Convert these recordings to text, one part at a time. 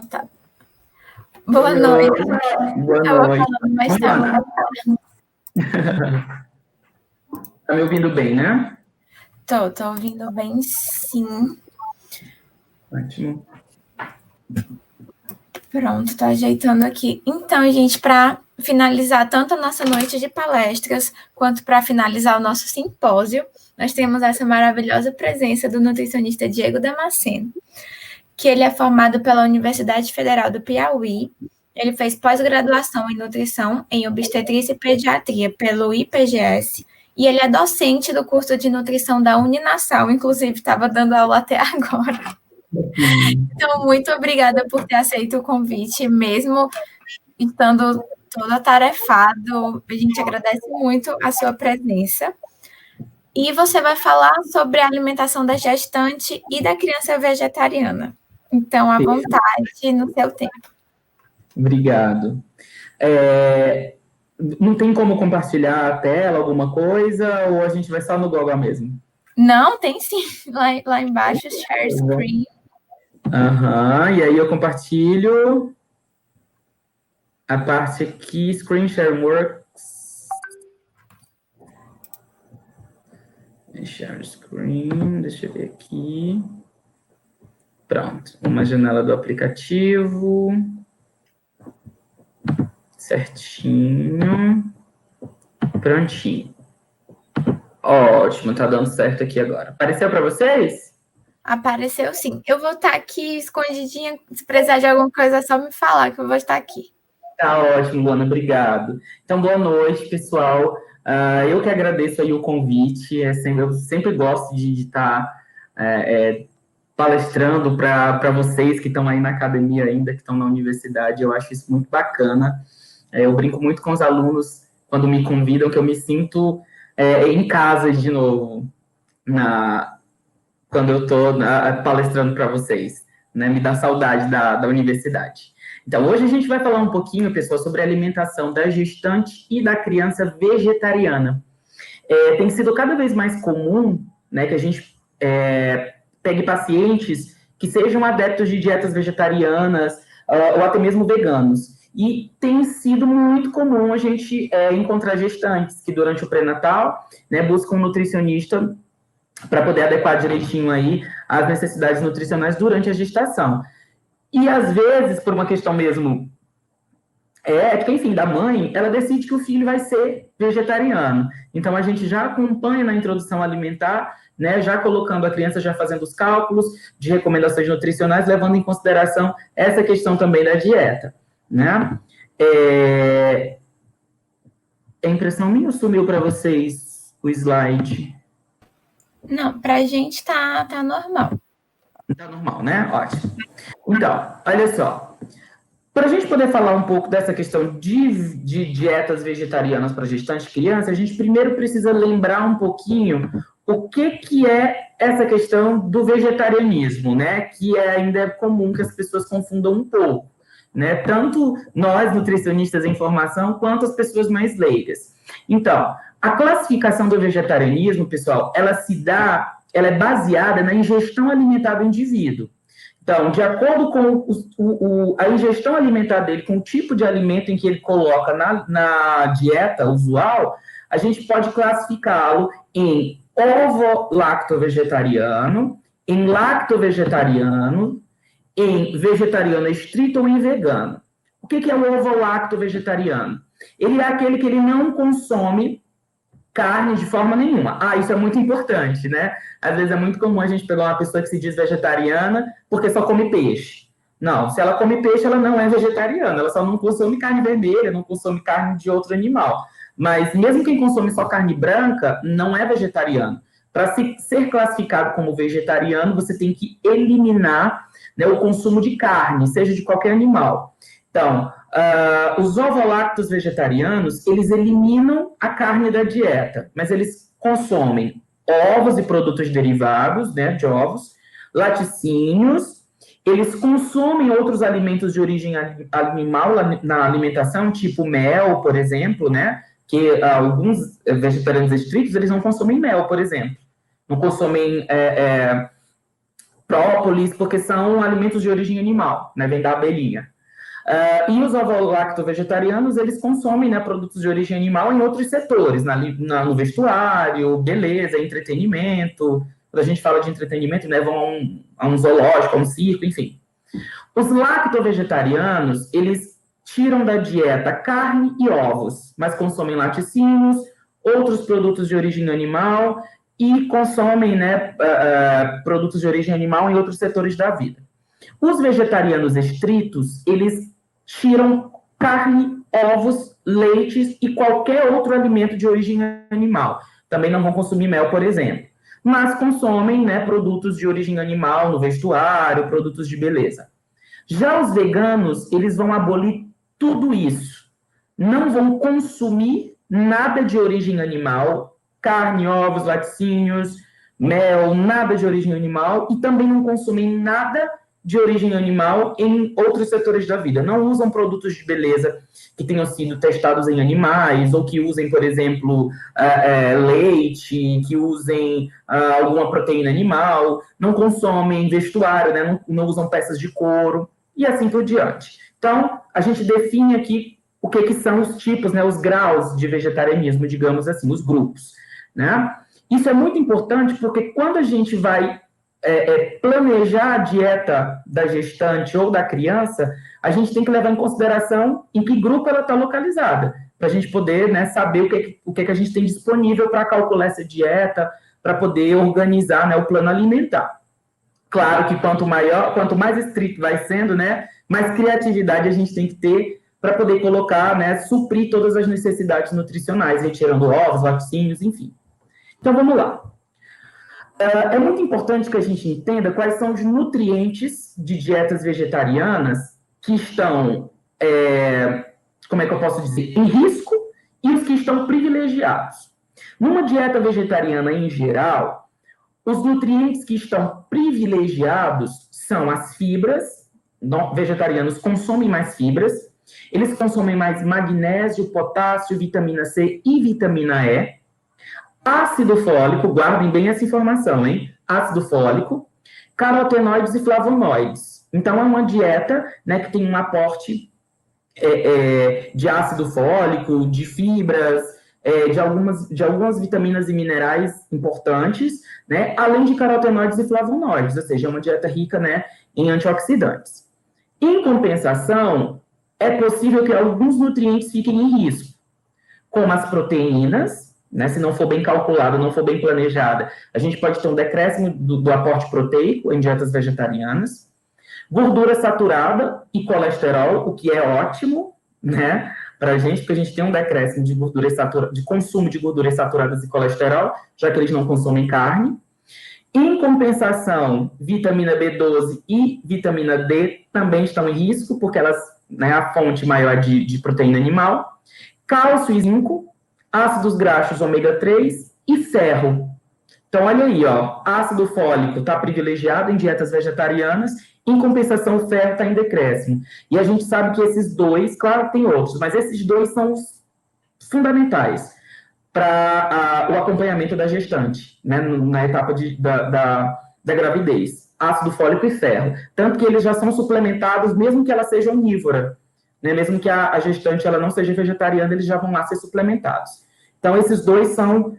Tá. Boa noite. Boa Estava noite. falando, mas estava... Tá me ouvindo bem, né? Tô ouvindo bem, sim. Ótimo. Pronto, tô ajeitando aqui. Então, gente, para finalizar tanto a nossa noite de palestras, quanto para finalizar o nosso simpósio, nós temos essa maravilhosa presença do nutricionista Diego Damasceno, que ele é formado pela Universidade Federal do Piauí. Ele fez pós-graduação em nutrição em obstetrícia e pediatria pelo IPGS, e ele é docente do curso de nutrição da Uninasal, inclusive estava dando aula até agora. Então, muito obrigada por ter aceito o convite, mesmo estando todo atarefado. A gente agradece muito a sua presença. E você vai falar sobre a alimentação da gestante e da criança vegetariana. Então, à vontade, no seu tempo. Obrigado. Não tem como compartilhar a tela, alguma coisa, ou a gente vai só no Google mesmo? Não, tem sim. Lá embaixo, share screen. E aí eu compartilho a parte aqui, Screen Share Works. Share Screen, deixa eu ver aqui. Pronto, uma janela do aplicativo. Certinho. Prontinho. Ótimo, tá dando certo aqui agora. Apareceu para vocês? Apareceu sim. Eu vou estar aqui escondidinha. Se precisar de alguma coisa, é só me falar que eu vou estar aqui. Tá ótimo, Luana, obrigado. Então, boa noite, pessoal. Eu que agradeço aí o convite. Eu sempre gosto de estar palestrando para vocês que estão aí na academia ainda, que estão na universidade. Eu acho isso muito bacana. Eu brinco muito com os alunos quando me convidam, que eu me sinto em casa de novo, quando eu estou palestrando para vocês. Né? Me dá saudade da universidade. Então, hoje a gente vai falar um pouquinho, pessoal, sobre a alimentação da gestante e da criança vegetariana. Tem sido cada vez mais comum, né, que a gente pegue pacientes que sejam adeptos de dietas vegetarianas ou até mesmo veganos. E tem sido muito comum a gente encontrar gestantes que durante o pré-natal, né, buscam um nutricionista para poder adequar direitinho aí as necessidades nutricionais durante a gestação. E às vezes, por uma questão mesmo ética, enfim, da mãe, ela decide que o filho vai ser vegetariano. Então a gente já acompanha na introdução alimentar, né, já colocando a criança, já fazendo os cálculos de recomendações nutricionais, levando em consideração essa questão também da dieta, né? É impressão minha ou sumiu para vocês o slide? Não, para a gente tá normal. Tá normal, né? Ótimo. Então, olha só. Para a gente poder falar um pouco dessa questão de dietas vegetarianas para gestantes e crianças, a gente primeiro precisa lembrar um pouquinho o que é essa questão do vegetarianismo, né? Que ainda é comum que as pessoas confundam um pouco, né? Tanto nós, nutricionistas em formação, quanto as pessoas mais leigas. Então, a classificação do vegetarianismo, pessoal, ela é baseada na ingestão alimentar do indivíduo. Então, de acordo com a ingestão alimentar dele, com o tipo de alimento em que ele coloca na dieta usual, a gente pode classificá-lo em ovo-lacto-vegetariano, em lacto-vegetariano, em vegetariano estrito ou em vegano. O que é o ovo-lacto-vegetariano? Ele é aquele que ele não consome carne de forma nenhuma. Isso é muito importante, né? Às vezes é muito comum a gente pegar uma pessoa que se diz vegetariana porque só come peixe. Não, se ela come peixe, ela não é vegetariana, ela só não consome carne vermelha, não consome carne de outro animal. Mas mesmo quem consome só carne branca, não é vegetariano. Para ser classificado como vegetariano, você tem que eliminar, né, o consumo de carne, seja de qualquer animal. Então, os ovolactos vegetarianos, eles eliminam a carne da dieta, mas eles consomem ovos e produtos derivados, né, de ovos, laticínios, eles consomem outros alimentos de origem animal na alimentação, tipo mel, por exemplo, né, que alguns vegetarianos estritos, eles não consomem mel, por exemplo. Não consomem própolis, porque são alimentos de origem animal, né? Vem da abelhinha. E os ovo-lacto-vegetarianos, eles consomem, né, produtos de origem animal em outros setores, no vestuário, beleza, entretenimento. Quando a gente fala de entretenimento, né, vão a um zoológico, a um circo, enfim. Os lacto-vegetarianos, eles tiram da dieta carne e ovos, mas consomem laticínios, outros produtos de origem animal e consomem, né, produtos de origem animal em outros setores da vida. Os vegetarianos estritos, eles tiram carne, ovos, leites e qualquer outro alimento de origem animal. Também não vão consumir mel, por exemplo. Mas consomem, né, produtos de origem animal no vestuário, produtos de beleza. Já os veganos, eles vão abolir tudo isso. Não vão consumir nada de origem animal, carne, ovos, laticínios, mel, nada de origem animal, e também não consumem nada de origem animal em outros setores da vida. Não usam produtos de beleza que tenham sido testados em animais, ou que usem, por exemplo, leite, que usem alguma proteína animal, não consomem vestuário, né? Não usam peças de couro, e assim por diante. Então, a gente define aqui o que são os tipos, né, os graus de vegetarianismo, digamos assim, os grupos, né? Isso é muito importante porque quando a gente vai planejar a dieta da gestante ou da criança, a gente tem que levar em consideração em que grupo ela está localizada, para a gente poder, né, saber o que a gente tem disponível para calcular essa dieta, para poder organizar, né, o plano alimentar. Claro que quanto mais estrito vai sendo, né, mais criatividade a gente tem que ter para poder colocar, né, suprir todas as necessidades nutricionais, retirando ovos, laticínios, enfim. Então, vamos lá. É muito importante que a gente entenda quais são os nutrientes de dietas vegetarianas que estão, como é que eu posso dizer, em risco e os que estão privilegiados. Numa dieta vegetariana em geral, os nutrientes que estão privilegiados são as fibras. Vegetarianos consomem mais fibras, eles consomem mais magnésio, potássio, vitamina C e vitamina E. Ácido fólico, guardem bem essa informação, hein? Ácido fólico, carotenoides e flavonoides. Então, é uma dieta, né, que tem um aporte de ácido fólico, de fibras, de algumas vitaminas e minerais importantes, né, além de carotenoides e flavonoides, ou seja, é uma dieta rica, né, em antioxidantes. Em compensação, é possível que alguns nutrientes fiquem em risco, como as proteínas, né, se não for bem calculada, não for bem planejada, a gente pode ter um decréscimo do aporte proteico em dietas vegetarianas, gordura saturada e colesterol, o que é ótimo, né, para a gente, porque a gente tem um decréscimo de consumo de gorduras saturadas e colesterol, já que eles não consomem carne. Em compensação, vitamina B12 e vitamina D também estão em risco, porque elas, né, a fonte maior de proteína animal. Cálcio e zinco, ácidos graxos ômega 3 e ferro. Então, olha aí, ó, ácido fólico está privilegiado em dietas vegetarianas, em compensação, o ferro está em decréscimo. E a gente sabe que esses dois, claro que tem outros, mas esses dois são os fundamentais para o acompanhamento da gestante, né, na etapa da gravidez. Ácido fólico e ferro. Tanto que eles já são suplementados, mesmo que ela seja onívora, né, mesmo que a gestante ela não seja vegetariana, eles já vão lá ser suplementados. Então, esses dois são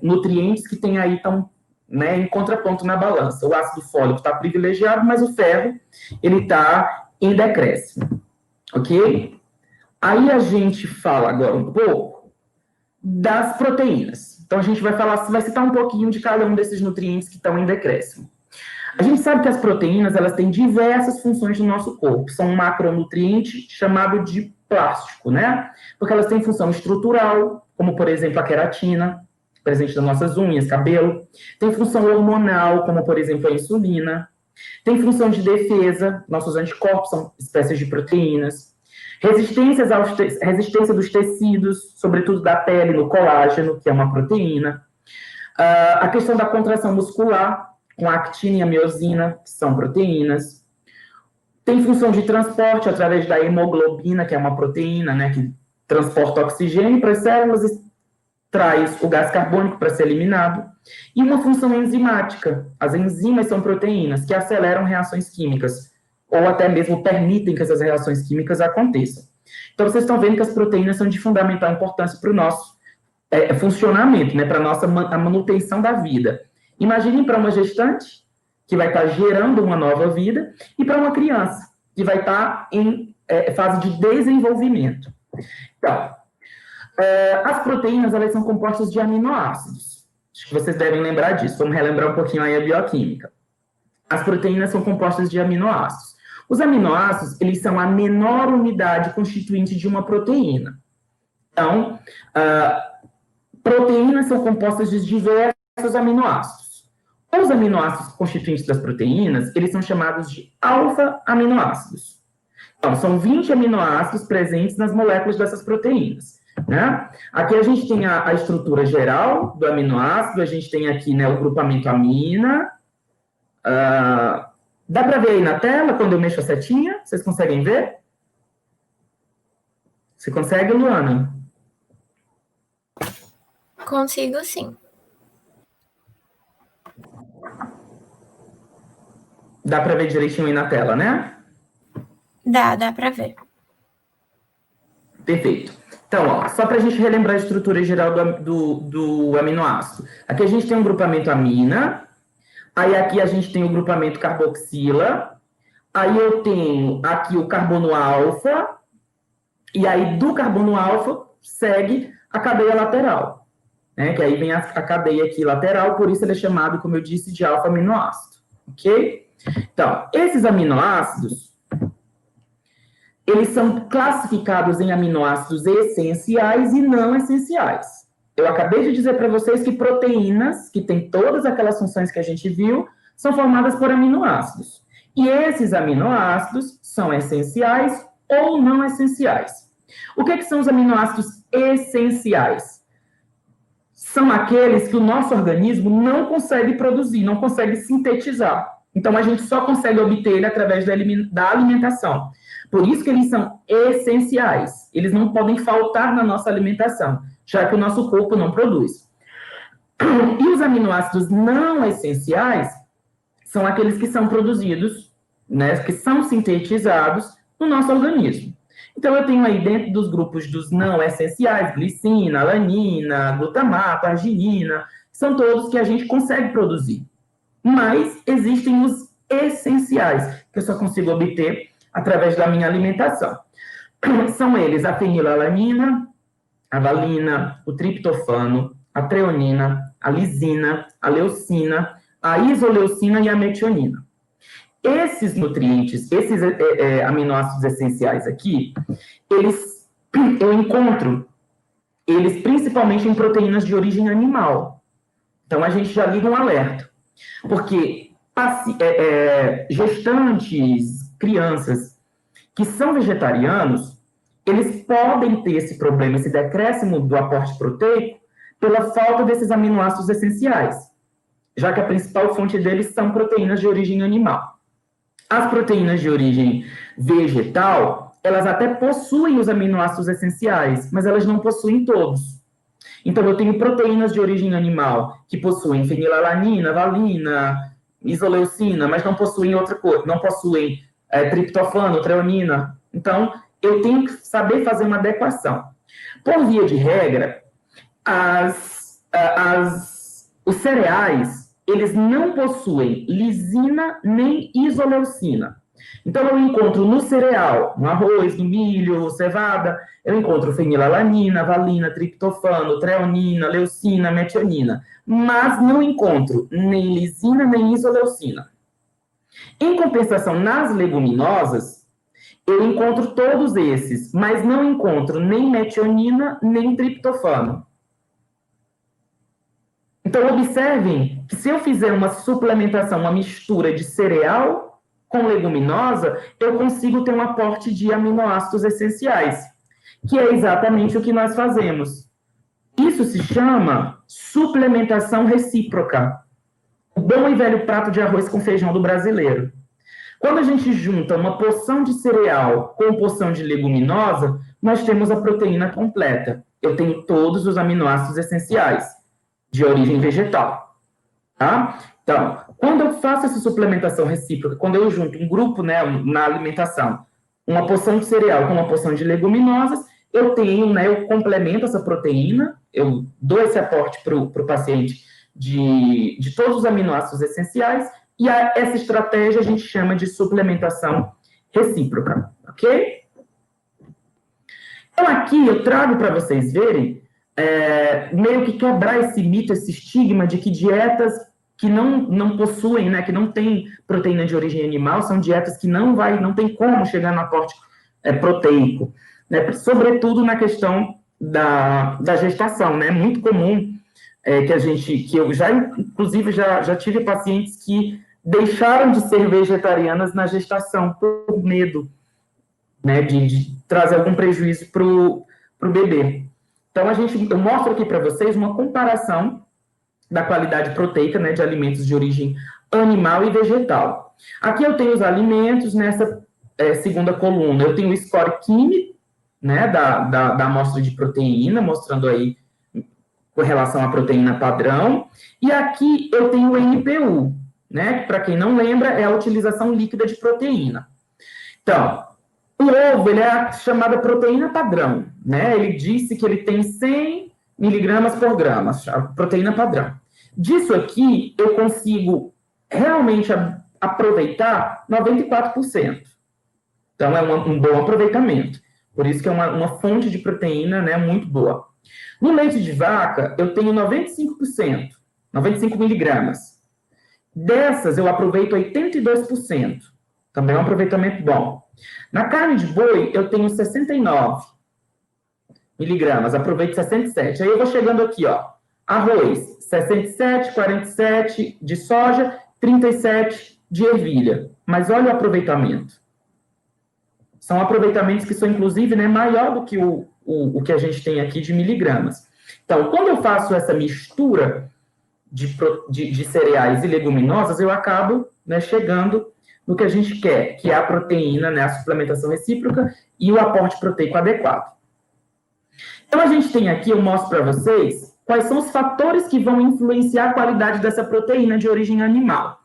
nutrientes que tem aí, estão, né, em contraponto na balança. O ácido fólico está privilegiado, mas o ferro ele está em decréscimo. Ok? Aí a gente fala agora um pouco das proteínas. Então, a gente vai citar um pouquinho de cada um desses nutrientes que estão em decréscimo. A gente sabe que as proteínas, elas têm diversas funções no nosso corpo. São um macronutriente chamado de plástico, né? Porque elas têm função estrutural, como, por exemplo, a queratina, presente nas nossas unhas, cabelo. Tem função hormonal, como, por exemplo, a insulina. Tem função de defesa, nossos anticorpos são espécies de proteínas. Resistência dos tecidos, sobretudo da pele, no colágeno, que é uma proteína. A questão da contração muscular, com a actina e a miosina, que são proteínas. Tem função de transporte através da hemoglobina, que é uma proteína, né, que transporta oxigênio para as células traz o gás carbônico para ser eliminado, e uma função enzimática. As enzimas são proteínas que aceleram reações químicas, ou até mesmo permitem que essas reações químicas aconteçam. Então, vocês estão vendo que as proteínas são de fundamental importância para o nosso funcionamento, né, para a manutenção da vida. Imaginem para uma gestante, que vai estar gerando uma nova vida, e para uma criança, que vai estar em fase de desenvolvimento. Então, as proteínas, elas são compostas de aminoácidos. Acho que vocês devem lembrar disso. Vamos relembrar um pouquinho aí a bioquímica. As proteínas são compostas de aminoácidos. Os aminoácidos, eles são a menor unidade constituinte de uma proteína. Então, proteínas são compostas de diversos aminoácidos. Os aminoácidos constituintes das proteínas, eles são chamados de alfa-aminoácidos. Então, são 20 aminoácidos presentes nas moléculas dessas proteínas. Né? Aqui a gente tem a estrutura geral do aminoácido, a gente tem aqui, né, o grupamento amina. Dá para ver aí na tela, quando eu mexo a setinha? Vocês conseguem ver? Você consegue, Luana? Consigo, sim. Dá para ver direitinho aí na tela, né? Dá para ver. Perfeito. Então, ó, só para a gente relembrar a estrutura geral do aminoácido. Aqui a gente tem um grupamento amina, aí aqui a gente tem o grupamento carboxila, aí eu tenho aqui o carbono alfa, e aí do carbono alfa segue a cadeia lateral, né? Que aí vem a cadeia aqui lateral, por isso ele é chamado, como eu disse, de alfa-aminoácido, ok? Então, esses aminoácidos, eles são classificados em aminoácidos essenciais e não essenciais. Eu acabei de dizer para vocês que proteínas, que têm todas aquelas funções que a gente viu, são formadas por aminoácidos. E esses aminoácidos são essenciais ou não essenciais. O que são os aminoácidos essenciais? São aqueles que o nosso organismo não consegue produzir, não consegue sintetizar. Então, a gente só consegue obter ele através da alimentação. Por isso que eles são essenciais. Eles não podem faltar na nossa alimentação, já que o nosso corpo não produz. E os aminoácidos não essenciais são aqueles que são produzidos, né, que são sintetizados no nosso organismo. Então, eu tenho aí dentro dos grupos dos não essenciais, glicina, alanina, glutamato, arginina, são todos que a gente consegue produzir. Mas existem os essenciais, que eu só consigo obter através da minha alimentação. São eles a fenilalanina, a valina, o triptofano, a treonina, a lisina, a leucina, a isoleucina e a metionina. Esses nutrientes, esses aminoácidos essenciais aqui, eu encontro eles principalmente em proteínas de origem animal. Então, a gente já liga um alerta. Porque gestantes, crianças que são vegetarianos, eles podem ter esse problema, esse decréscimo do aporte proteico, pela falta desses aminoácidos essenciais, já que a principal fonte deles são proteínas de origem animal. As proteínas de origem vegetal, elas até possuem os aminoácidos essenciais, mas elas não possuem todos. Então, eu tenho proteínas de origem animal que possuem fenilalanina, valina, isoleucina, mas não possuem outra coisa, não possuem triptofano, treonina. Então, eu tenho que saber fazer uma adequação. Por via de regra, os cereais, eles não possuem lisina nem isoleucina. Então, eu encontro no cereal, no arroz, no milho, cevada, eu encontro fenilalanina, valina, triptofano, treonina, leucina, metionina, mas não encontro nem lisina nem isoleucina. Em compensação, nas leguminosas, eu encontro todos esses, mas não encontro nem metionina nem triptofano. Então, observem que se eu fizer uma suplementação, uma mistura de cereal com leguminosa, eu consigo ter um aporte de aminoácidos essenciais, que é exatamente o que nós fazemos. Isso se chama suplementação recíproca. O bom e velho prato de arroz com feijão do brasileiro. Quando a gente junta uma porção de cereal com porção de leguminosa, nós temos a proteína completa. Eu tenho todos os aminoácidos essenciais de origem vegetal, tá? Então, quando eu faço essa suplementação recíproca, quando eu junto um grupo, né, na alimentação, uma porção de cereal com uma porção de leguminosas, eu tenho, né, eu complemento essa proteína, eu dou esse aporte para o paciente de todos os aminoácidos essenciais, e essa estratégia a gente chama de suplementação recíproca, ok? Então, aqui eu trago para vocês verem, meio que quebrar esse mito, esse estigma de que dietas que não possuem, né, que não têm proteína de origem animal, são dietas que não tem como chegar no aporte proteico, né, sobretudo na questão da gestação, né, muito comum que eu já, inclusive, já tive pacientes que deixaram de ser vegetarianas na gestação por medo, né, de trazer algum prejuízo para o bebê. Então, eu mostro aqui para vocês uma comparação da qualidade proteica, né, de alimentos de origem animal e vegetal. Aqui eu tenho os alimentos, nessa segunda coluna eu tenho o score químico, né, da amostra de proteína, mostrando aí com relação à proteína padrão, e aqui eu tenho o NPU, né, que para quem não lembra, é a utilização líquida de proteína. Então, o ovo, ele é a chamada proteína padrão, né, ele disse que ele tem 100 miligramas por grama, a proteína padrão. Disso aqui, eu consigo realmente aproveitar 94%. Então, é um bom aproveitamento. Por isso que é uma fonte de proteína, né, muito boa. No leite de vaca, eu tenho 95%, 95 miligramas. Dessas, eu aproveito 82%. Também é um aproveitamento bom. Na carne de boi, eu tenho 69 miligramas, aproveito 67. Aí eu vou chegando aqui, ó. Arroz, 67, 47 de soja, 37 de ervilha. Mas olha o aproveitamento. São aproveitamentos que são, inclusive, né, maior do que o que a gente tem aqui de miligramas. Então, quando eu faço essa mistura de cereais e leguminosas, eu acabo, né, chegando no que a gente quer, que é a proteína, né, a suplementação recíproca e o aporte proteico adequado. Então, a gente tem aqui, eu mostro para vocês, quais são os fatores que vão influenciar a qualidade dessa proteína de origem animal.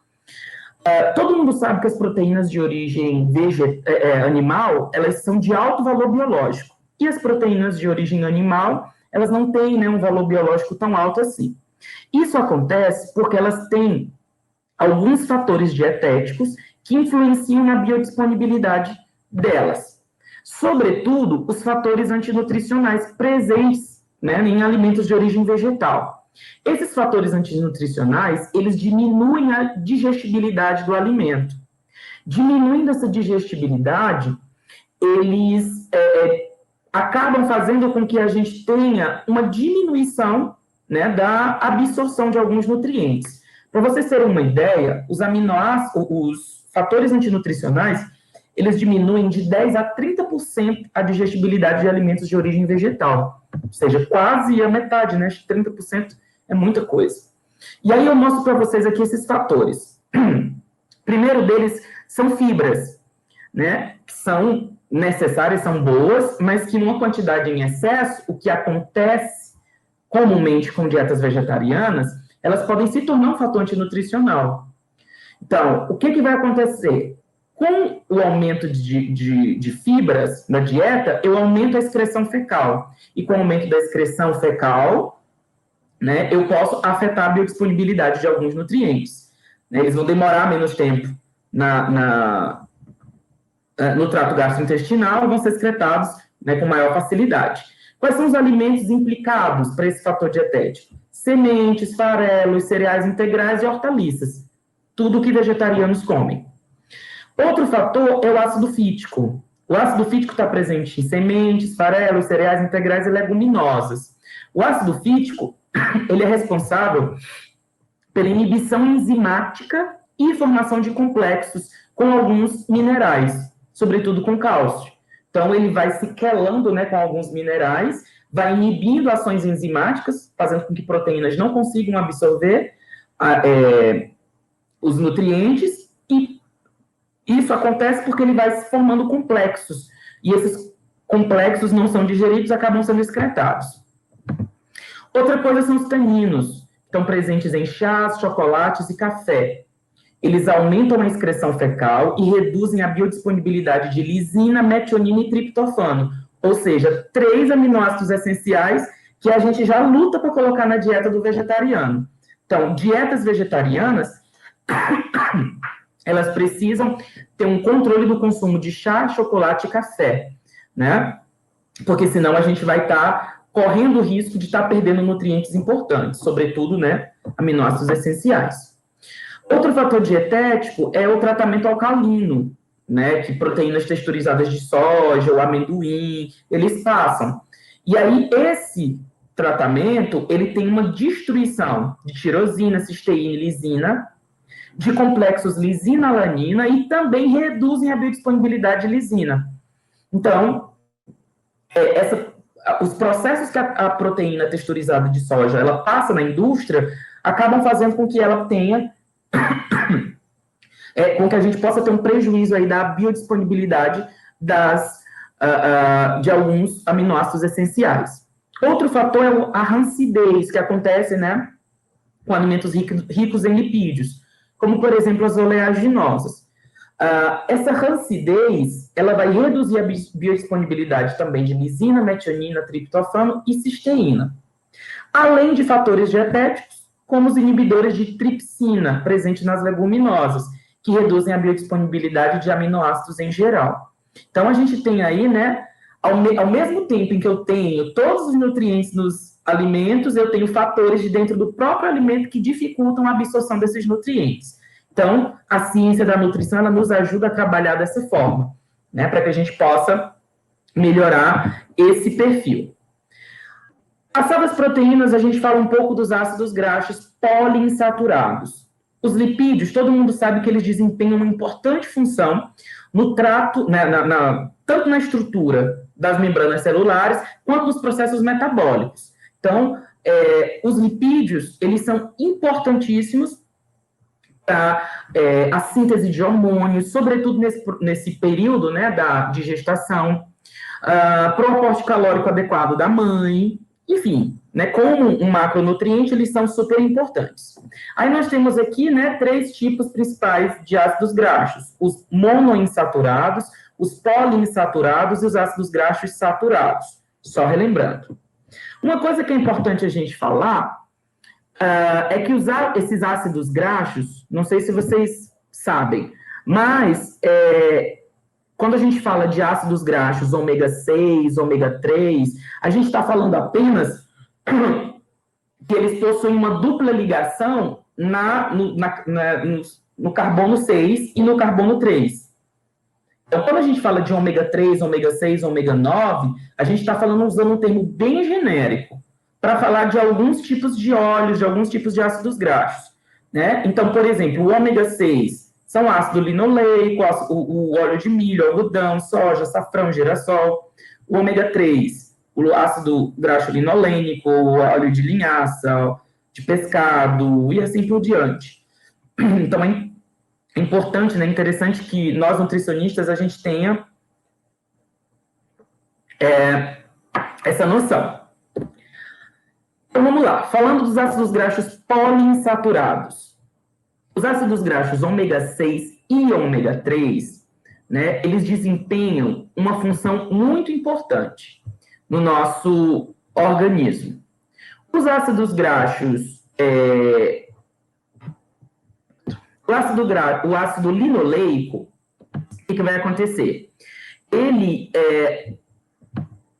Todo mundo sabe que as proteínas de origem animal, elas são de alto valor biológico. E as proteínas de origem animal, elas não têm, né, um valor biológico tão alto assim. Isso acontece porque elas têm alguns fatores dietéticos que influenciam na biodisponibilidade delas. Sobretudo, os fatores antinutricionais presentes, né, em alimentos de origem vegetal. Esses fatores antinutricionais, eles diminuem a digestibilidade do alimento. Diminuindo essa digestibilidade, eles acabam fazendo com que a gente tenha uma diminuição, né, da absorção de alguns nutrientes. Para vocês terem uma ideia, os fatores antinutricionais, eles diminuem de 10% a 30% a digestibilidade de alimentos de origem vegetal. Ou seja, quase a metade, né? 30% é muita coisa. E aí eu mostro para vocês aqui esses fatores. Primeiro deles são fibras, né? Que são necessárias, são boas, mas que numa quantidade em excesso, o que acontece comumente com dietas vegetarianas, elas podem se tornar um fator antinutricional. Então, o que vai acontecer? Com o aumento de fibras na dieta, eu aumento a excreção fecal. E com o aumento da excreção fecal, né, eu posso afetar a biodisponibilidade de alguns nutrientes. Né, eles vão demorar menos tempo no trato gastrointestinal e vão ser excretados, né, com maior facilidade. Quais são os alimentos implicados para esse fator dietético? Sementes, farelos, cereais integrais e hortaliças. Tudo que vegetarianos comem. Outro fator é o ácido fítico. O ácido fítico está presente em sementes, farelos, cereais integrais e leguminosas. O ácido fítico, ele é responsável pela inibição enzimática e formação de complexos com alguns minerais, sobretudo com cálcio. Então, ele vai se quelando, né, com alguns minerais, vai inibindo ações enzimáticas, fazendo com que proteínas não consigam absorver os nutrientes, e isso acontece porque ele vai se formando complexos. E esses complexos não são digeridos, acabam sendo excretados. Outra coisa são os taninos, estão presentes em chás, chocolates e café. Eles aumentam a excreção fecal e reduzem a biodisponibilidade de lisina, metionina e triptofano, ou seja, 3 aminoácidos essenciais que a gente já luta para colocar na dieta do vegetariano. Então, dietas vegetarianas, elas precisam ter um controle do consumo de chá, chocolate e café, né? Porque senão a gente vai estar correndo o risco de estar perdendo nutrientes importantes, sobretudo, né, aminoácidos essenciais. Outro fator dietético é o tratamento alcalino, né, que proteínas texturizadas de soja ou amendoim, eles passam. E aí, esse tratamento, ele tem uma destruição de tirosina, cisteína e lisina, de complexos lisina-alanina e também reduzem a biodisponibilidade de lisina. Então, os processos que a proteína texturizada de soja ela passa na indústria acabam fazendo com que ela tenha com que a gente possa ter um prejuízo aí da biodisponibilidade de alguns aminoácidos essenciais. Outro fator é a rancidez, que acontece, né, com alimentos ricos em lipídios, como, por exemplo, as oleaginosas. Essa rancidez, ela vai reduzir a biodisponibilidade também de lisina, metionina, triptofano e cisteína. Além de fatores dietéticos, como os inibidores de tripsina, presentes nas leguminosas, que reduzem a biodisponibilidade de aminoácidos em geral. Então, a gente tem aí, né, ao mesmo tempo em que eu tenho todos os nutrientes nos alimentos, eu tenho fatores de dentro do próprio alimento que dificultam a absorção desses nutrientes. Então, a ciência da nutrição, ela nos ajuda a trabalhar dessa forma, né, para que a gente possa melhorar esse perfil. Passadas as proteínas, a gente fala um pouco dos ácidos graxos poliinsaturados. Os lipídios, todo mundo sabe que eles desempenham uma importante função no trato, né, tanto na estrutura das membranas celulares, quanto nos processos metabólicos. Então, os lipídios, eles são importantíssimos para a síntese de hormônios, sobretudo nesse período, né, de gestação, para o aporte calórico adequado da mãe, enfim, né, como um macronutriente, eles são super importantes. Aí nós temos aqui, né, 3 tipos principais de ácidos graxos: os monoinsaturados, os poliinsaturados e os ácidos graxos saturados. Só relembrando. Uma coisa que é importante a gente falar é que esses ácidos graxos, não sei se vocês sabem, mas quando a gente fala de ácidos graxos ômega 6, ômega 3, a gente está falando apenas que eles possuem uma dupla ligação no carbono 6 e no carbono 3. Então, quando a gente fala de ômega 3, ômega 6, ômega 9, a gente está falando usando um termo bem genérico para falar de alguns tipos de óleos, de alguns tipos de ácidos graxos, né? Então, por exemplo, o ômega 6 são ácido linoleico, o óleo de milho, algodão, soja, açafrão, girassol. O ômega 3, o ácido graxo linolênico, o óleo de linhaça, de pescado e assim por diante. Então, é importante, né, interessante que nós, nutricionistas, a gente tenha essa noção. Então, vamos lá. Falando dos ácidos graxos poliinsaturados. Os ácidos graxos ômega 6 e ômega 3, né, eles desempenham uma função muito importante no nosso organismo. Os ácidos graxos, o ácido linoleico, o que vai acontecer? Ele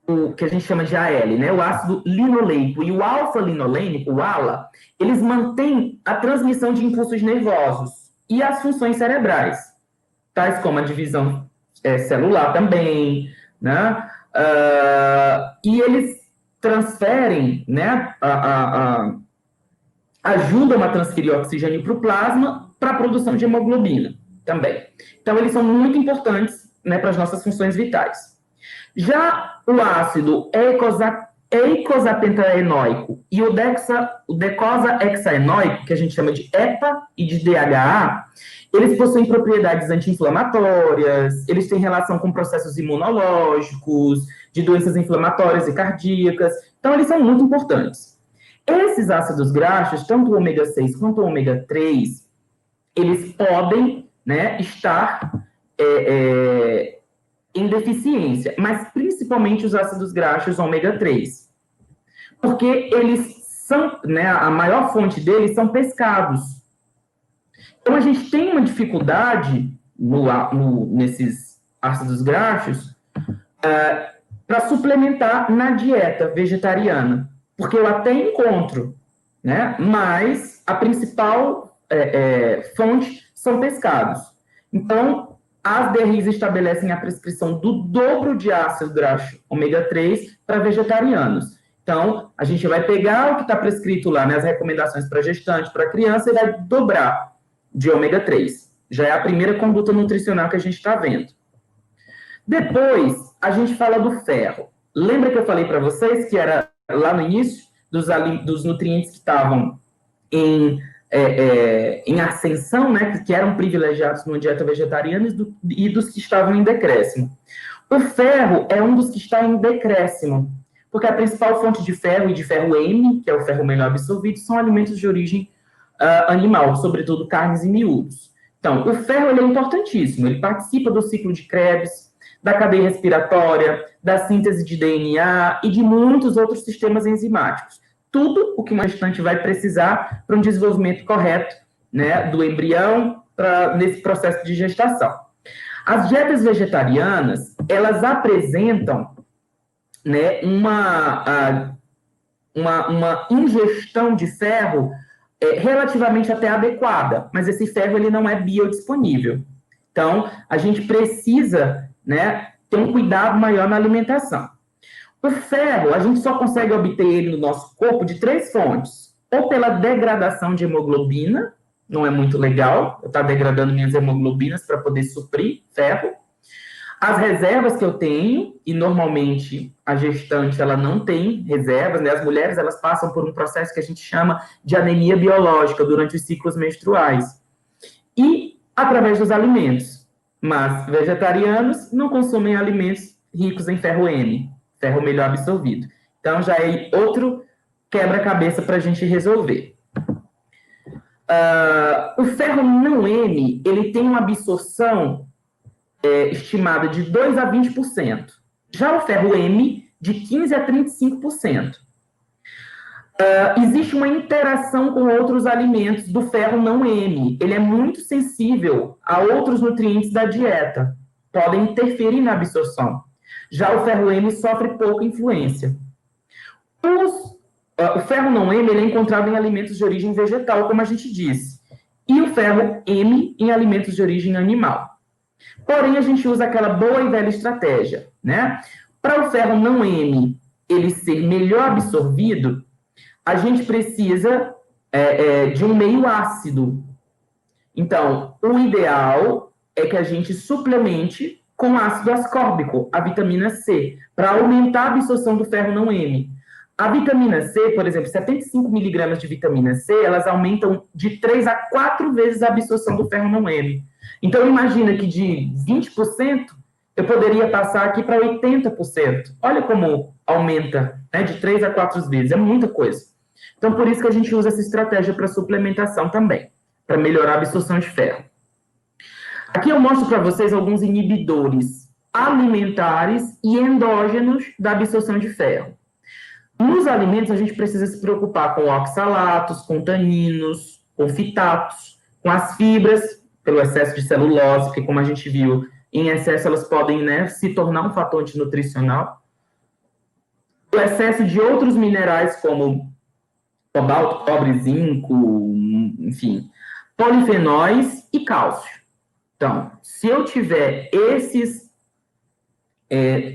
o que a gente chama de AL, né? O ácido linoleico e o alfa-linolênico, o ALA, eles mantêm a transmissão de impulsos nervosos e as funções cerebrais, tais como a divisão celular também, né? E eles transferem, né? Ajudam a transferir oxigênio para o plasma para a produção de hemoglobina também. Então, eles são muito importantes, né, para as nossas funções vitais. Já o ácido eicosapentaenoico e o decosa-hexaenoico, que a gente chama de EPA e de DHA, eles possuem propriedades anti-inflamatórias, eles têm relação com processos imunológicos, de doenças inflamatórias e cardíacas, então eles são muito importantes. Esses ácidos graxos, tanto o ômega 6 quanto o ômega 3, eles podem, né, estar em deficiência, mas principalmente os ácidos graxos ômega 3, porque eles são, né, a maior fonte deles são pescados. Então, a gente tem uma dificuldade nesses ácidos graxos para suplementar na dieta vegetariana, porque eu até encontro, né, mas a principal fonte são pescados. Então, as DRIs estabelecem a prescrição do dobro de ácido graxo ômega 3 para vegetarianos. Então, a gente vai pegar o que está prescrito lá, né, as recomendações para gestante, para criança, e vai dobrar de ômega 3. Já é a primeira conduta nutricional que a gente está vendo. Depois, a gente fala do ferro. Lembra que eu falei para vocês que era lá no início dos nutrientes que estavam em ascensão, né, que eram privilegiados numa dieta vegetariana e dos que estavam em decréscimo. O ferro é um dos que está em decréscimo, porque a principal fonte de ferro e de ferro M, que é o ferro melhor absorvido, são alimentos de origem animal, sobretudo carnes e miúdos. Então, o ferro ele é importantíssimo, ele participa do ciclo de Krebs, da cadeia respiratória, da síntese de DNA e de muitos outros sistemas enzimáticos. Tudo o que uma gestante vai precisar para um desenvolvimento correto, né, do embrião nesse processo de gestação. As dietas vegetarianas, elas apresentam, né, uma ingestão de ferro relativamente até adequada, mas esse ferro ele não é biodisponível. Então, a gente precisa, né, ter um cuidado maior na alimentação. O ferro, a gente só consegue obter ele no nosso corpo de 3 fontes. Ou pela degradação de hemoglobina, não é muito legal eu estar degradando minhas hemoglobinas para poder suprir ferro. As reservas que eu tenho, e normalmente a gestante ela não tem reservas, né? As mulheres elas passam por um processo que a gente chama de anemia biológica durante os ciclos menstruais. E através dos alimentos. Mas vegetarianos não consomem alimentos ricos em ferro M, ferro melhor absorvido. Então, já é outro quebra-cabeça para a gente resolver. O ferro não M, ele tem uma absorção estimada de 2 a 20%. Já o ferro M, de 15 a 35%. Existe uma interação com outros alimentos do ferro não M. Ele é muito sensível a outros nutrientes da dieta. Podem interferir na absorção. Já o ferro M sofre pouca influência. O ferro não M ele é encontrado em alimentos de origem vegetal, como a gente disse. E o ferro M em alimentos de origem animal. Porém, a gente usa aquela boa e velha estratégia, né? Para o ferro não M ele ser melhor absorvido, a gente precisa de um meio ácido. Então, o ideal é que a gente suplemente com ácido ascórbico, a vitamina C, para aumentar a absorção do ferro não M. A vitamina C, por exemplo, 75 miligramas de vitamina C, elas aumentam de 3 a 4 vezes a absorção do ferro não M. Então, imagina que de 20%, eu poderia passar aqui para 80%. Olha como aumenta, né, de 3 a 4 vezes, é muita coisa. Então, por isso que a gente usa essa estratégia para suplementação também, para melhorar a absorção de ferro. Aqui eu mostro para vocês alguns inibidores alimentares e endógenos da absorção de ferro. Nos alimentos, a gente precisa se preocupar com oxalatos, com taninos, com fitatos, com as fibras, pelo excesso de celulose, porque, como a gente viu, em excesso elas podem, né, se tornar um fator antinutricional. O excesso de outros minerais, como cobalto, cobre, zinco, enfim, polifenóis e cálcio. Então, se eu tiver esses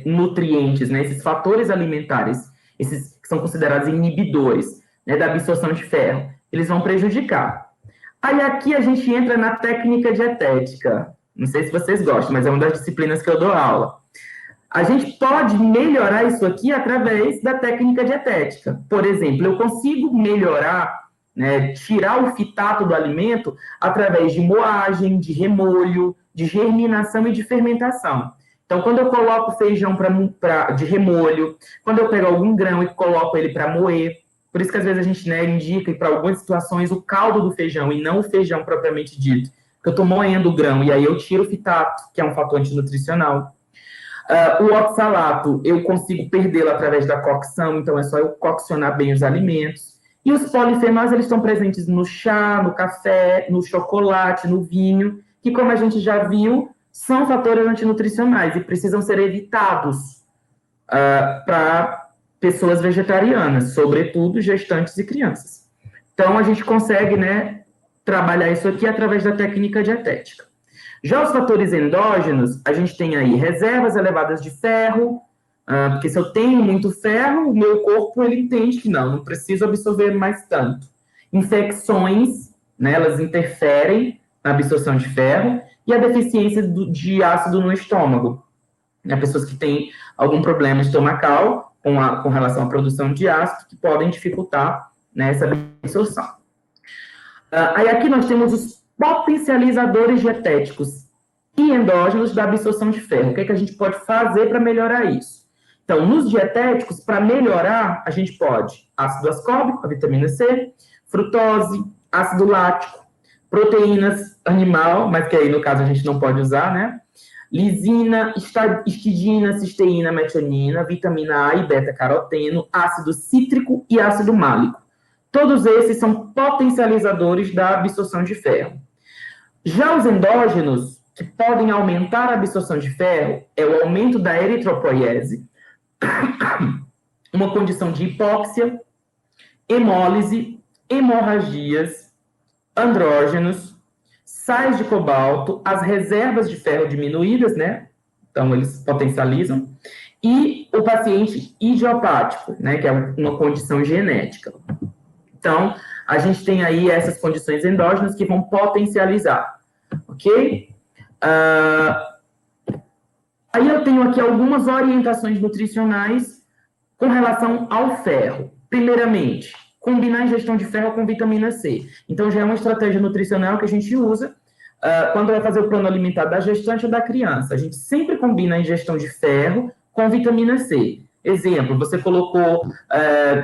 nutrientes, né, esses fatores alimentares, esses que são considerados inibidores, né, da absorção de ferro, eles vão prejudicar. Aí aqui a gente entra na técnica dietética. Não sei se vocês gostam, mas é uma das disciplinas que eu dou aula. A gente pode melhorar isso aqui através da técnica dietética. Por exemplo, eu consigo melhorar, né, tirar o fitato do alimento através de moagem, de remolho, de germinação e de fermentação. Então, quando eu coloco feijão de remolho, quando eu pego algum grão e coloco ele para moer, por isso que às vezes a gente, né, indica para algumas situações o caldo do feijão e não o feijão propriamente dito, que eu estou moendo o grão e aí eu tiro o fitato, que é um fator antinutricional. O oxalato, eu consigo perdê-lo através da cocção, então é só eu coccionar bem os alimentos. E os polifenóis, eles estão presentes no chá, no café, no chocolate, no vinho, que, como a gente já viu, são fatores antinutricionais e precisam ser evitados para pessoas vegetarianas, sobretudo gestantes e crianças. Então, a gente consegue, né, trabalhar isso aqui através da técnica dietética. Já os fatores endógenos, a gente tem aí reservas elevadas de ferro, porque se eu tenho muito ferro, o meu corpo ele entende que não preciso absorver mais tanto. Infecções, né, elas interferem na absorção de ferro, e a deficiência de ácido no estômago. Né, pessoas que têm algum problema estomacal com relação à produção de ácido, que podem dificultar, né, essa absorção. Aí aqui nós temos os potencializadores dietéticos e endógenos da absorção de ferro. O que é que a gente pode fazer para melhorar isso? Então, nos dietéticos, para melhorar, a gente pode ácido ascórbico, a vitamina C, frutose, ácido lático, proteínas animal, mas que aí no caso a gente não pode usar, né? Lisina, histidina, cisteína, metionina, vitamina A e beta-caroteno, ácido cítrico e ácido málico. Todos esses são potencializadores da absorção de ferro. Já os endógenos, que podem aumentar a absorção de ferro, é o aumento da eritropoiese, uma condição de hipóxia, hemólise, hemorragias, andrógenos, sais de cobalto, as reservas de ferro diminuídas, né? Então, eles potencializam, e o paciente idiopático, né? Que é uma condição genética. Então, a gente tem aí essas condições endógenas que vão potencializar, ok? Aí eu tenho aqui algumas orientações nutricionais com relação ao ferro. Primeiramente, combinar a ingestão de ferro com vitamina C. Então, já é uma estratégia nutricional que a gente usa quando vai fazer o plano alimentar da gestante ou da criança. A gente sempre combina a ingestão de ferro com vitamina C. Exemplo, você colocou,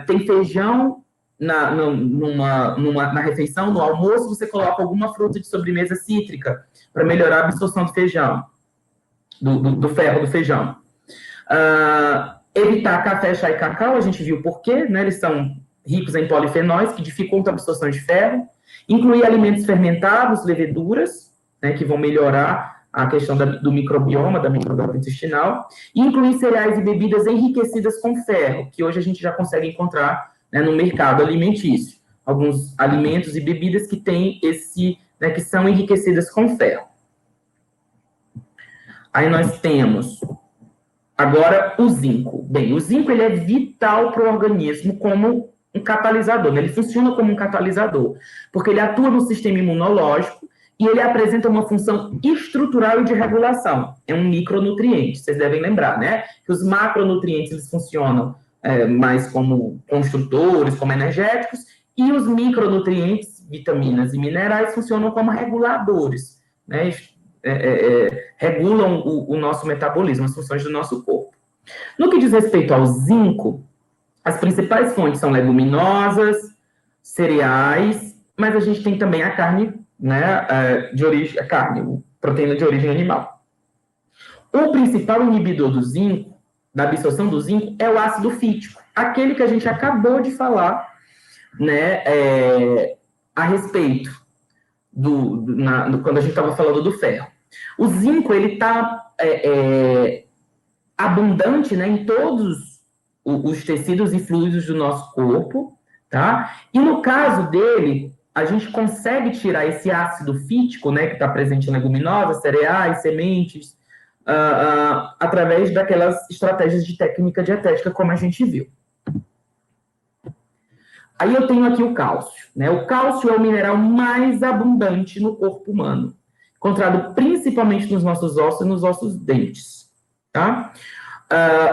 tem feijão na refeição, no almoço, você coloca alguma fruta de sobremesa cítrica para melhorar a absorção do feijão, do ferro do feijão. Evitar café, chá e cacau, a gente viu por quê, né? Eles são ricos em polifenóis, que dificultam a absorção de ferro. Incluir alimentos fermentados, leveduras, né, que vão melhorar a questão do microbioma, da microbiota intestinal. E incluir cereais e bebidas enriquecidas com ferro, que hoje a gente já consegue encontrar, né, no mercado alimentício. Alguns alimentos e bebidas que têm né, que são enriquecidas com ferro. Aí nós temos agora o zinco. Bem, o zinco ele é vital para o organismo como um catalisador, né? Ele funciona como um catalisador, porque ele atua no sistema imunológico e ele apresenta uma função estrutural e de regulação. É um micronutriente, vocês devem lembrar, né? Que os macronutrientes eles funcionam mais como construtores, como energéticos, e os micronutrientes, vitaminas e minerais, funcionam como reguladores, né? Regulam o nosso metabolismo, as funções do nosso corpo. No que diz respeito ao zinco, as principais fontes são leguminosas, cereais, mas a gente tem também a carne, né, proteína de origem animal. O principal inibidor do zinco, da absorção do zinco, é o ácido fítico, aquele que a gente acabou de falar, né, a respeito quando a gente estava falando do ferro. O zinco, ele está abundante, né, em todos os tecidos e fluidos do nosso corpo, tá? E no caso dele, a gente consegue tirar esse ácido fítico, né, que está presente em leguminosas, cereais, sementes, através daquelas estratégias de técnica dietética, como a gente viu. Aí eu tenho aqui o cálcio, né? O cálcio é o mineral mais abundante no corpo humano, encontrado principalmente nos nossos ossos e nos nossos dentes, tá?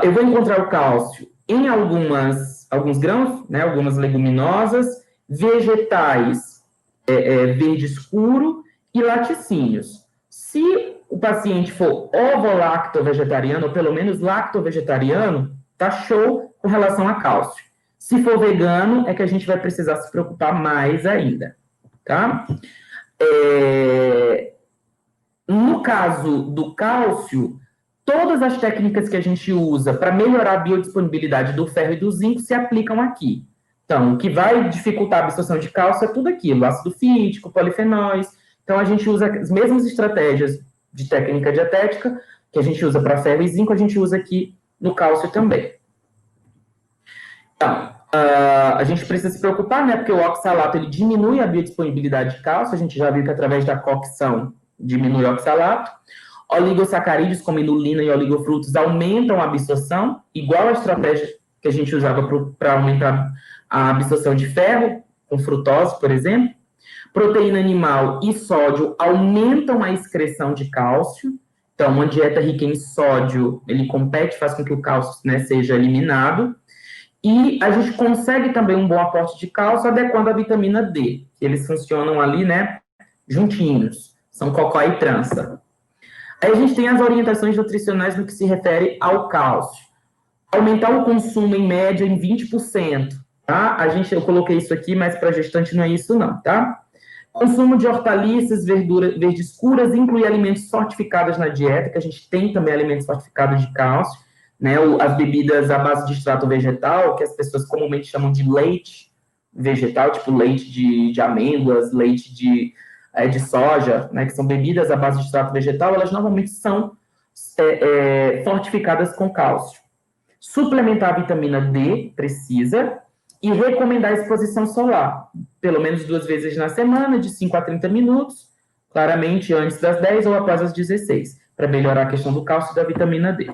Eu vou encontrar o cálcio em alguns grãos, né, algumas leguminosas, vegetais verde escuro e laticínios. Se o paciente for ovo-lacto-vegetariano, ou pelo menos lacto-vegetariano, tá show com relação a cálcio. Se for vegano, é que a gente vai precisar se preocupar mais ainda, tá? No caso do cálcio, todas as técnicas que a gente usa para melhorar a biodisponibilidade do ferro e do zinco se aplicam aqui. Então, o que vai dificultar a absorção de cálcio é tudo aquilo, ácido fítico, polifenóis. Então, a gente usa as mesmas estratégias de técnica dietética que a gente usa para ferro e zinco, a gente usa aqui no cálcio também. Então, a gente precisa se preocupar, né? Porque o oxalato ele diminui a biodisponibilidade de cálcio, a gente já viu que através da cocção diminui o oxalato. Oligosacarídeos, como inulina e oligofrutos, aumentam a absorção, igual a estratégia que a gente usava para aumentar a absorção de ferro, com frutose, por exemplo. Proteína animal e sódio aumentam a excreção de cálcio. Então, uma dieta rica em sódio, ele compete, faz com que o cálcio, né, seja eliminado. E a gente consegue também um bom aporte de cálcio adequando a vitamina D. Eles funcionam ali, né, juntinhos. São cocó e trança. Aí a gente tem as orientações nutricionais no que se refere ao cálcio. Aumentar o consumo em média em 20%, tá? Eu coloquei isso aqui, mas para gestante não é isso não, tá? Consumo de hortaliças, verduras verdes escuras, incluir alimentos fortificados na dieta, que a gente tem também alimentos fortificados de cálcio, né? As bebidas à base de extrato vegetal, que as pessoas comumente chamam de leite vegetal, tipo leite de amêndoas, leite de soja, né, que são bebidas à base de extrato vegetal, elas normalmente são fortificadas com cálcio. Suplementar a vitamina D, precisa, e recomendar a exposição solar, pelo menos 2 vezes na semana, de 5 a 30 minutos, claramente antes das 10 ou após as 16, para melhorar a questão do cálcio e da vitamina D.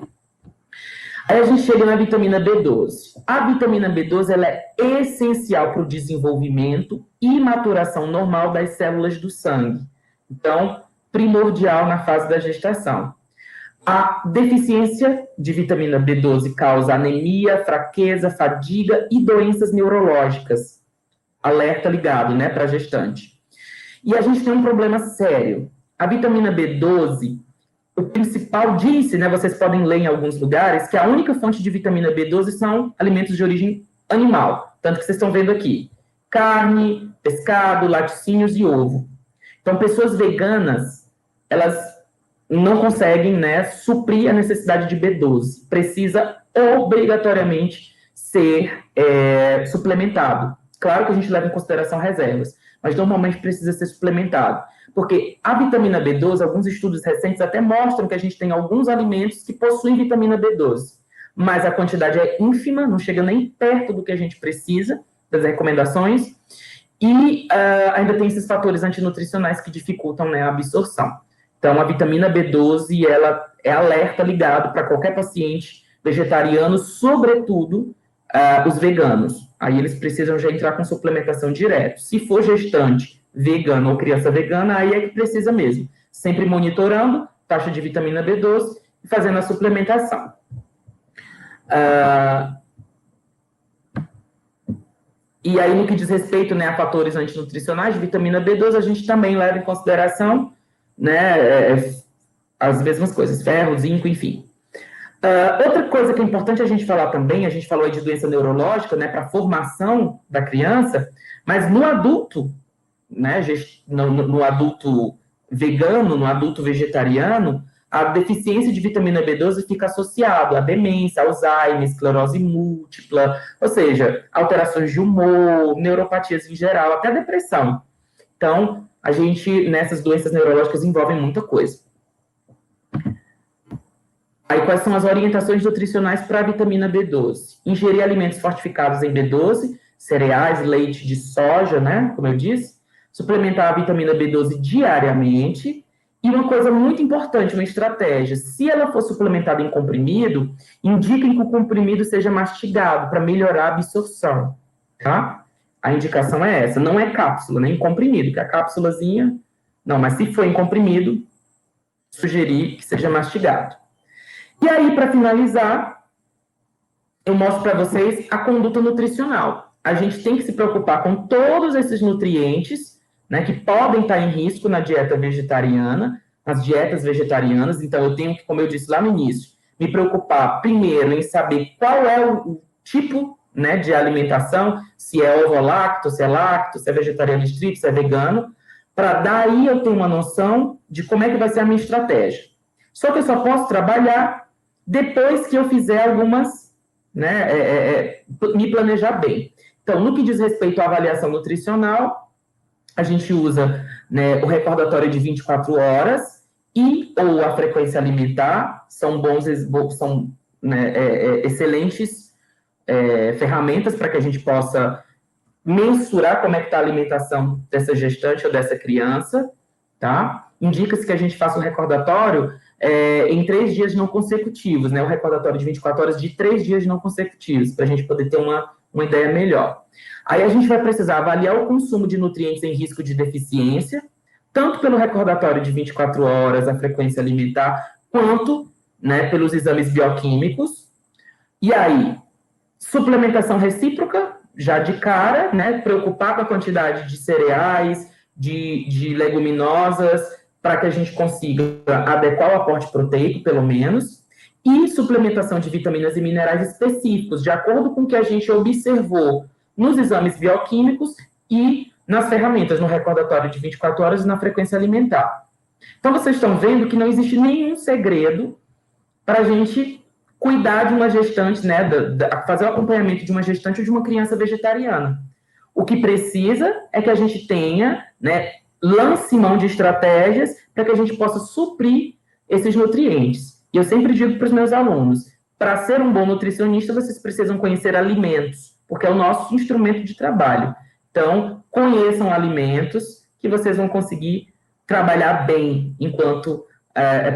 Aí a gente chega na vitamina B12. A vitamina B12 ela é essencial para o desenvolvimento e maturação normal das células do sangue. Então, primordial na fase da gestação. A deficiência de vitamina B12 causa anemia, fraqueza, fadiga e doenças neurológicas. Alerta ligado, né, para a gestante. E a gente tem um problema sério. A vitamina B12, o principal disse, né, vocês podem ler em alguns lugares, que a única fonte de vitamina B12 são alimentos de origem animal. Tanto que vocês estão vendo aqui. Carne, pescado, laticínios e ovo. Então, pessoas veganas, elas não conseguem, né, suprir a necessidade de B12. Precisa obrigatoriamente ser suplementado. Claro que a gente leva em consideração reservas, mas normalmente precisa ser suplementado. Porque a vitamina B12, alguns estudos recentes até mostram que a gente tem alguns alimentos que possuem vitamina B12, mas a quantidade é ínfima, não chega nem perto do que a gente precisa, das recomendações, e ainda tem esses fatores antinutricionais que dificultam, né, a absorção. Então, a vitamina B12, ela é alerta ligado para qualquer paciente vegetariano, sobretudo os veganos. Aí eles precisam já entrar com suplementação direto. Se for gestante vegano ou criança vegana, aí é que precisa mesmo. Sempre monitorando taxa de vitamina B12 e fazendo a suplementação. E aí, no que diz respeito, né, a fatores antinutricionais de vitamina B12, a gente também leva em consideração, né, as mesmas coisas, ferro, zinco, enfim. Outra coisa que é importante a gente falar também, a gente falou aí de doença neurológica, né, para a formação da criança, mas no adulto, né, no adulto vegano, no adulto vegetariano, a deficiência de vitamina B12 fica associada à demência, Alzheimer, esclerose múltipla, ou seja, alterações de humor, neuropatias em geral, até depressão. Então, a gente, nessas doenças neurológicas, envolvem muita coisa. Aí, quais são as orientações nutricionais para a vitamina B12? Ingerir alimentos fortificados em B12, cereais, leite de soja, né, como eu disse. Suplementar a vitamina B12 diariamente. E uma coisa muito importante, uma estratégia, se ela for suplementada em comprimido, indiquem que o comprimido seja mastigado para melhorar a absorção, tá? A indicação é essa, não é cápsula, nem comprimido, que a cápsulazinha, não, mas se for em comprimido, sugerir que seja mastigado. E aí, para finalizar, eu mostro para vocês a conduta nutricional. A gente tem que se preocupar com todos esses nutrientes, né, que podem estar em risco na dieta vegetariana, nas dietas vegetarianas. Então, eu tenho que, como eu disse lá no início, me preocupar primeiro em saber qual é o tipo, né, de alimentação, se é ovo-lacto, se é vegetariano estrito, se é vegano, para daí eu ter uma noção de como é que vai ser a minha estratégia. Só que eu só posso trabalhar depois que eu fizer algumas, né, me planejar bem. Então, no que diz respeito à avaliação nutricional, a gente usa, né, o recordatório de 24 horas e ou a frequência alimentar, são né, excelentes ferramentas para que a gente possa mensurar como é que está a alimentação dessa gestante ou dessa criança, tá? Indica-se que a gente faça um recordatório em 3 dias não consecutivos, né? O recordatório de 24 horas de 3 dias não consecutivos, para a gente poder ter uma ideia melhor. Aí a gente vai precisar avaliar o consumo de nutrientes em risco de deficiência, tanto pelo recordatório de 24 horas, a frequência alimentar, quanto, né, pelos exames bioquímicos. E aí, suplementação recíproca, já de cara, né, preocupar com a quantidade de cereais, de leguminosas, para que a gente consiga adequar o aporte proteico, pelo menos, e suplementação de vitaminas e minerais específicos, de acordo com o que a gente observou nos exames bioquímicos e nas ferramentas, no recordatório de 24 horas e na frequência alimentar. Então, vocês estão vendo que não existe nenhum segredo para a gente cuidar de uma gestante, né, fazer o acompanhamento de uma gestante ou de uma criança vegetariana. O que precisa é que a gente tenha, né, lance mão de estratégias para que a gente possa suprir esses nutrientes. E eu sempre digo para os meus alunos, para ser um bom nutricionista, vocês precisam conhecer alimentos, porque é o nosso instrumento de trabalho. Então, conheçam alimentos que vocês vão conseguir trabalhar bem enquanto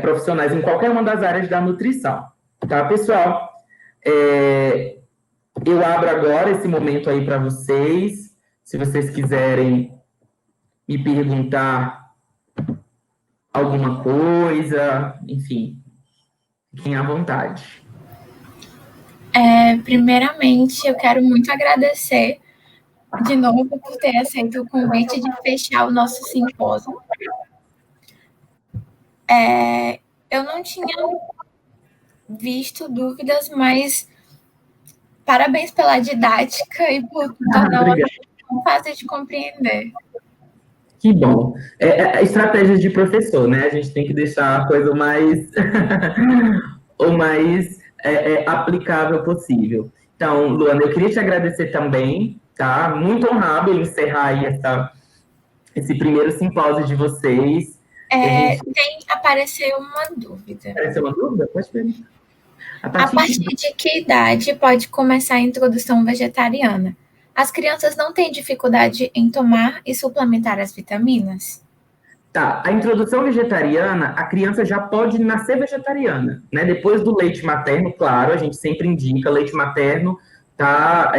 profissionais em qualquer uma das áreas da nutrição. Tá, pessoal? Eu abro agora esse momento aí para vocês. Se vocês quiserem me perguntar alguma coisa, enfim, fiquem à vontade. Primeiramente, eu quero muito agradecer de novo por ter aceito o convite de fechar o nosso simpósio. Eu não tinha visto dúvidas, mas parabéns pela didática e por tornar tão fácil de compreender. Que bom. Estratégias de professor, né? A gente tem que deixar a coisa o mais aplicável possível. Então, Luana, eu queria te agradecer também, tá? Muito honrado em encerrar aí esse primeiro simpósio de vocês. Apareceu uma dúvida. Apareceu uma dúvida? Pode perguntar. A partir de que idade pode começar a introdução vegetariana? As crianças não têm dificuldade em tomar e suplementar as vitaminas? Tá, a introdução vegetariana, a criança já pode nascer vegetariana, né? Depois do leite materno, claro, a gente sempre indica leite materno, tá?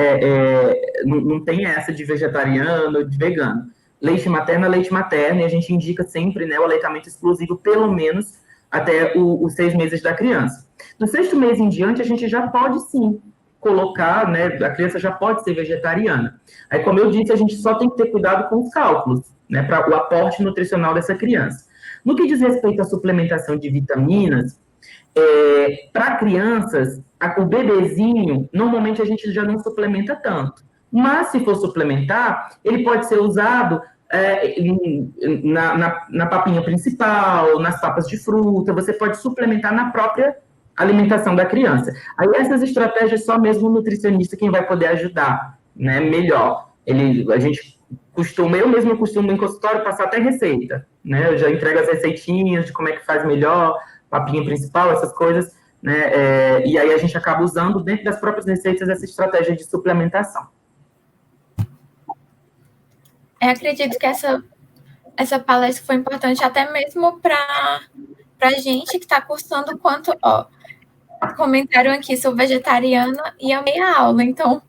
Não tem essa de vegetariano, de vegano. Leite materno é leite materno, e a gente indica sempre, né, o aleitamento exclusivo, pelo menos até os 6 meses da criança. No 6º mês em diante, a gente já pode sim colocar, né, a criança já pode ser vegetariana. Aí, como eu disse, a gente só tem que ter cuidado com os cálculos, né, para o aporte nutricional dessa criança. No que diz respeito à suplementação de vitaminas, para crianças, o bebezinho, normalmente a gente já não suplementa tanto. Mas, se for suplementar, ele pode ser usado na papinha principal, nas papas de fruta, você pode suplementar na própria alimentação da criança. Aí essas estratégias só mesmo o nutricionista quem vai poder ajudar, né, melhor. Eu mesmo costumo em consultório passar até receita, né, eu já entrego as receitinhas de como é que faz melhor, papinha principal, essas coisas, né, e aí a gente acaba usando dentro das próprias receitas essa estratégia de suplementação. Eu acredito que essa palestra foi importante até mesmo para a gente que está cursando quanto, comentaram aqui, sou vegetariana e amei a aula, então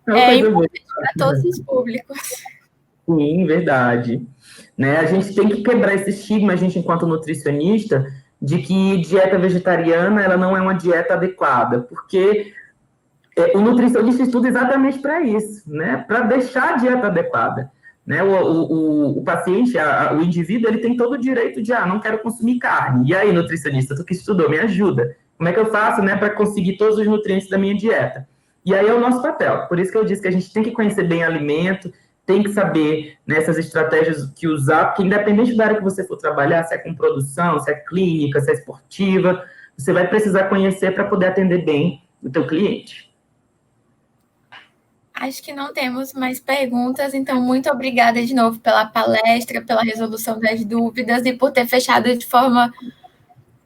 é importante para todos os públicos. Sim, verdade. Né, a gente tem que quebrar esse estigma, a gente, enquanto nutricionista, de que dieta vegetariana ela não é uma dieta adequada, porque o nutricionista estuda exatamente para isso, né? Para deixar a dieta adequada. Né? O paciente, o indivíduo, ele tem todo o direito de, não quero consumir carne. E aí, nutricionista, tu que estudou, me ajuda. Como é que eu faço, né, para conseguir todos os nutrientes da minha dieta? E aí é o nosso papel. Por isso que eu disse que a gente tem que conhecer bem alimento, tem que saber nessas estratégias que usar, porque independente da área que você for trabalhar, se é com produção, se é clínica, se é esportiva, você vai precisar conhecer para poder atender bem o teu cliente. Acho que não temos mais perguntas, então muito obrigada de novo pela palestra, pela resolução das dúvidas e por ter fechado de forma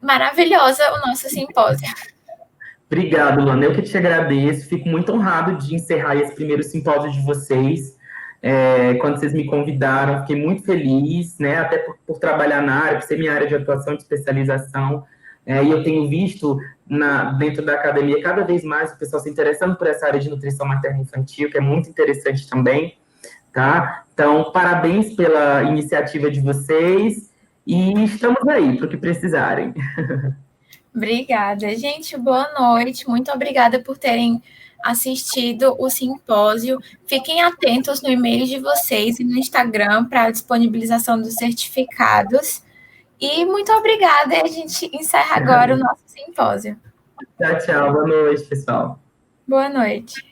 maravilhosa o nosso simpósio. Obrigado, Luana. Eu que te agradeço. Fico muito honrado de encerrar esse primeiro simpósio de vocês. Quando vocês me convidaram, fiquei muito feliz, né? Até por trabalhar na área, por ser minha área de atuação, de especialização. E eu tenho visto dentro da academia cada vez mais o pessoal se interessando por essa área de nutrição materno-infantil, que é muito interessante também, tá? Então, parabéns pela iniciativa de vocês e estamos aí para o que precisarem. Obrigada, gente. Boa noite. Muito obrigada por terem assistido o simpósio. Fiquem atentos no e-mail de vocês e no Instagram para a disponibilização dos certificados. E muito obrigada. E a gente encerra agora o nosso simpósio. Tchau, tchau. Boa noite, pessoal. Boa noite.